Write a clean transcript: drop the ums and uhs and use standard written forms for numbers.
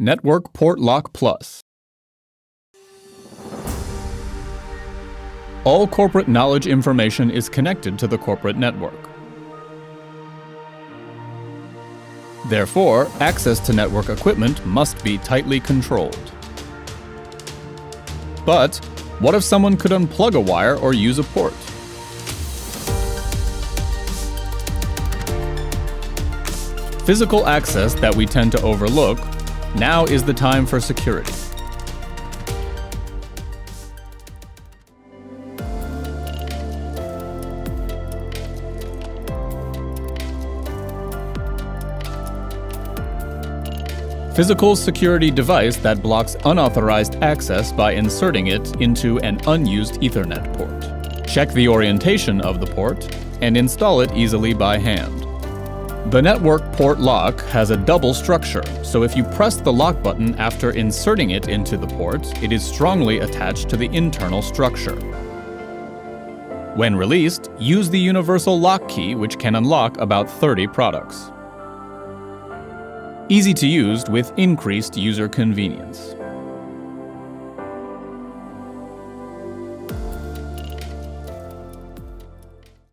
Network Port Lock Plus. All corporate knowledge information is connected to the corporate network. Therefore, access to network equipment must be tightly controlled. But what if someone could unplug a wire or use a port? Physical access that we tend to overlook, now is the time for security. Physical security device that blocks unauthorized access by inserting it into an unused Ethernet port. Check the orientation of the port and install it easily by hand. The network port lock has a double structure, so if you press the lock button after inserting it into the port, it is strongly attached to the internal structure. When released, use the universal lock key, which can unlock about 30 products. Easy to use with increased user convenience.